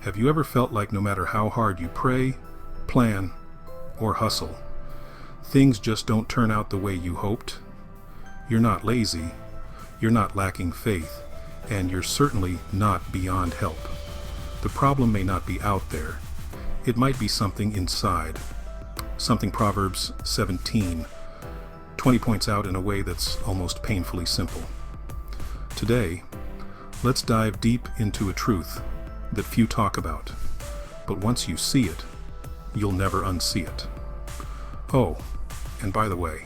Have you ever felt like no matter how hard you pray, plan, or hustle, things just don't turn out the way you hoped? You're not lazy, you're not lacking faith, and you're certainly not beyond help. The problem may not be out there. It might be something inside. Something Proverbs 17:20 points out in a way that's almost painfully simple. Today, let's dive deep into a truth that few talk about, but once you see it, you'll never unsee it. Oh, and by the way,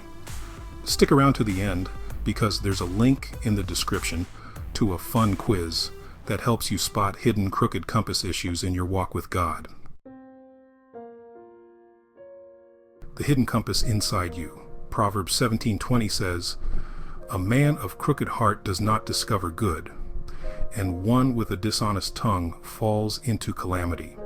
stick around to the end because there's a link in the description to a fun quiz that helps you spot hidden crooked compass issues in your walk with God. The hidden compass inside you. Proverbs 17:20 says, "A man of crooked heart does not discover good, and one with a dishonest tongue falls into calamity."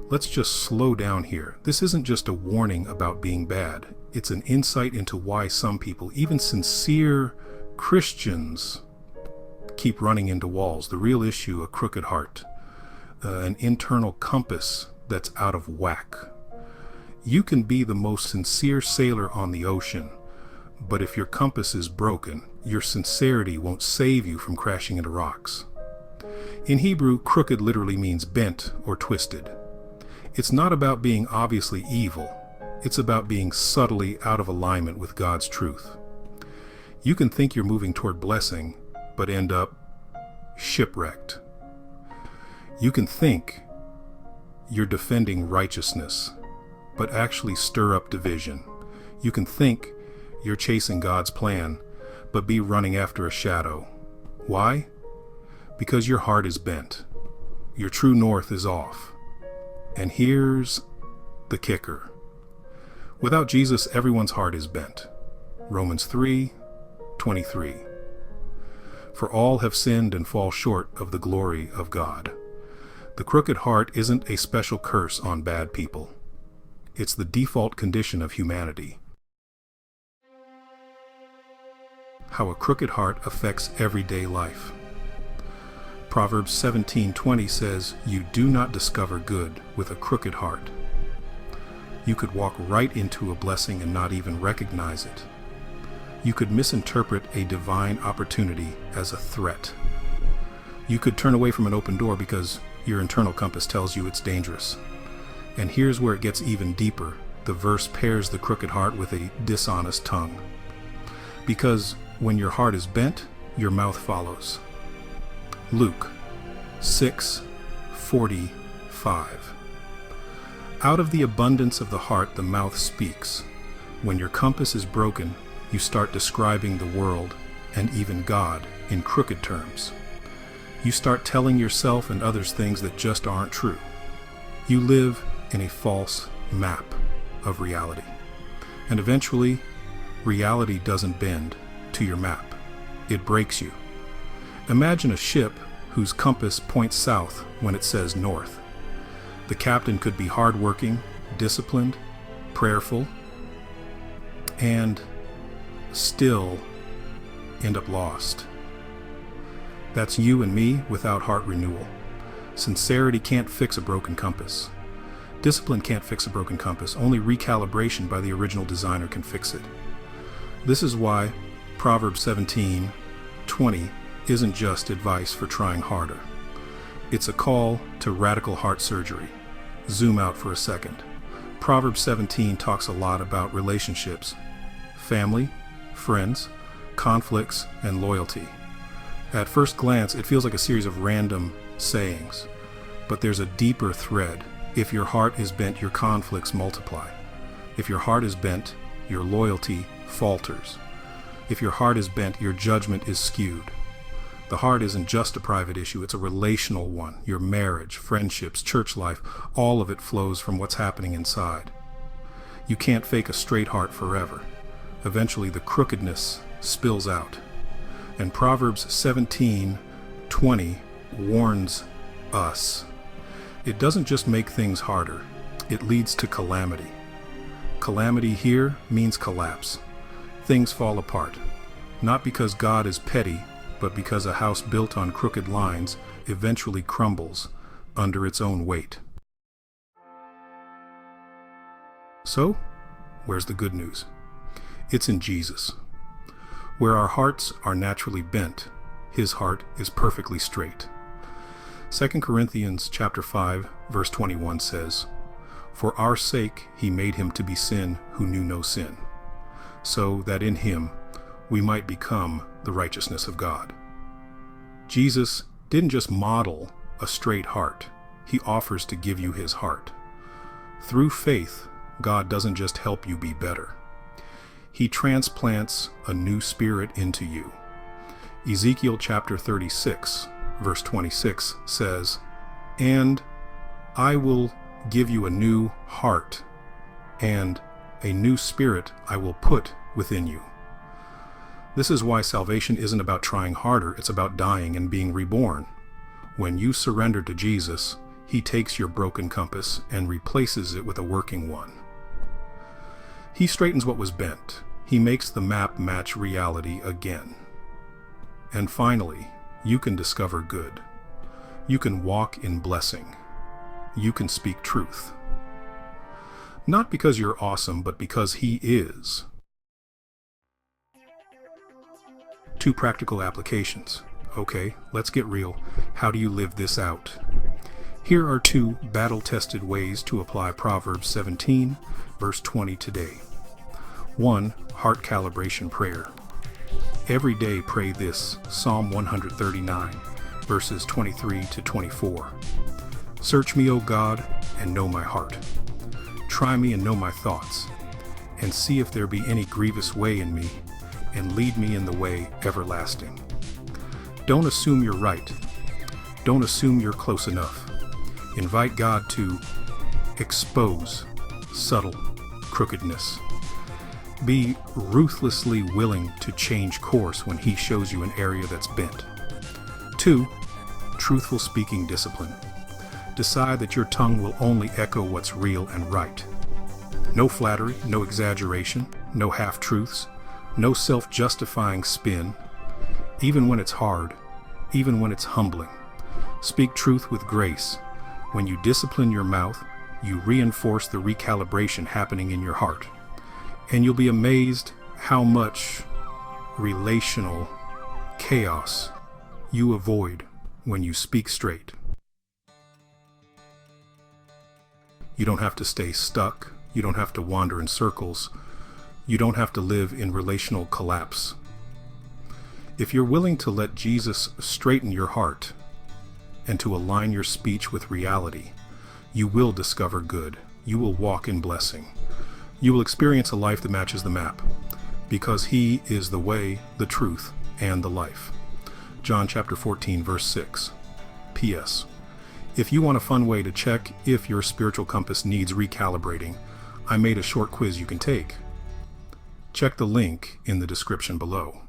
Let's just slow down here. This isn't just a warning about being bad. It's an insight into why some people, even sincere Christians, keep running into walls. The real issue, a crooked heart, an internal compass that's out of whack. You can be the most sincere sailor on the ocean, but if your compass is broken, your sincerity won't save you from crashing into rocks. In Hebrew, crooked literally means bent or twisted. It's not about being obviously evil. It's about being subtly out of alignment with God's truth. You can think you're moving toward blessing, but end up shipwrecked. You can think you're defending righteousness, but actually stir up division. You can think you're chasing God's plan, but be running after a shadow. Why? Because your heart is bent. Your true north is off. And here's the kicker. Without Jesus, everyone's heart is bent. Romans 3:23. For all have sinned and fall short of the glory of God. The crooked heart isn't a special curse on bad people. It's the default condition of humanity. How a crooked heart affects everyday life. Proverbs 17:20 says, "You do not discover good with a crooked heart." You could walk right into a blessing and not even recognize it. You could misinterpret a divine opportunity as a threat. You could turn away from an open door because your internal compass tells you it's dangerous. And here's where it gets even deeper. The verse pairs the crooked heart with a dishonest tongue. Because when your heart is bent, your mouth follows. Luke 6:45. Out of the abundance of the heart, the mouth speaks. When your compass is broken, you start describing the world and even God in crooked terms. You start telling yourself and others things that just aren't true. You live in a false map of reality. And eventually, reality doesn't bend to your map. It breaks you. Imagine a ship whose compass points south when it says north. The captain could be hardworking, disciplined, prayerful, and still end up lost. That's you and me without heart renewal. Sincerity can't fix a broken compass. Discipline can't fix a broken compass. Only recalibration by the original designer can fix it. This is why Proverbs 17:20 isn't just advice for trying harder. It's a call to radical heart surgery. Zoom out for a second. Proverbs 17 talks a lot about relationships, family, friends, conflicts, and loyalty. At first glance, it feels like a series of random sayings, but there's a deeper thread. If your heart is bent, your conflicts multiply. If your heart is bent, your loyalty falters. If your heart is bent, your judgment is skewed. The heart isn't just a private issue, it's a relational one. Your marriage, friendships, church life, all of it flows from what's happening inside. You can't fake a straight heart forever. Eventually the crookedness spills out. And Proverbs 17:20 warns us. It doesn't just make things harder, it leads to calamity. Calamity here means collapse. Things fall apart. Not because God is petty, but because a house built on crooked lines eventually crumbles. under its own weight. So, where's the good news? It's in Jesus. Where our hearts are naturally bent, his heart is perfectly straight. 2 Corinthians chapter 5, verse 21 says, "For our sake he made him to be sin who knew no sin, so that in him we might become the righteousness of God." Jesus didn't just model a straight heart, he offers to give you his heart. Through faith, God doesn't just help you be better. He transplants a new spirit into you. Ezekiel chapter 36, verse 26 says, "And I will give you a new heart, and a new spirit I will put within you." This is why salvation isn't about trying harder, it's about dying and being reborn. When you surrender to Jesus, he takes your broken compass and replaces it with a working one. He straightens what was bent. He makes the map match reality again. And finally, you can discover good. You can walk in blessing. You can speak truth. Not because you're awesome, but because he is. 2 practical applications. Okay, let's get real. How do you live this out? Here are 2 battle-tested ways to apply Proverbs 17, verse 20 today. 1. Heart calibration prayer. Every day pray this, Psalm 139, verses 23 to 24. "Search me, O God, and know my heart. Try me and know my thoughts, and see if there be any grievous way in me, and lead me in the way everlasting." Don't assume you're right. Don't assume you're close enough. Invite God to expose subtle crookedness. Be ruthlessly willing to change course when he shows you an area that's bent. 2. Truthful speaking discipline. Decide that your tongue will only echo what's real and right. No flattery, no exaggeration, no half-truths, no self-justifying spin. Even when it's hard, even when it's humbling. Speak truth with grace. When you discipline your mouth, you reinforce the recalibration happening in your heart. And you'll be amazed how much relational chaos you avoid when you speak straight. You don't have to stay stuck. You don't have to wander in circles. You don't have to live in relational collapse. If you're willing to let Jesus straighten your heart and to align your speech with reality, you will discover good. You will walk in blessing. You will experience a life that matches the map, because he is the way, the truth, and the life. John chapter 14, verse 6. P.S. If you want a fun way to check if your spiritual compass needs recalibrating, I made a short quiz you can take. Check the link in the description below.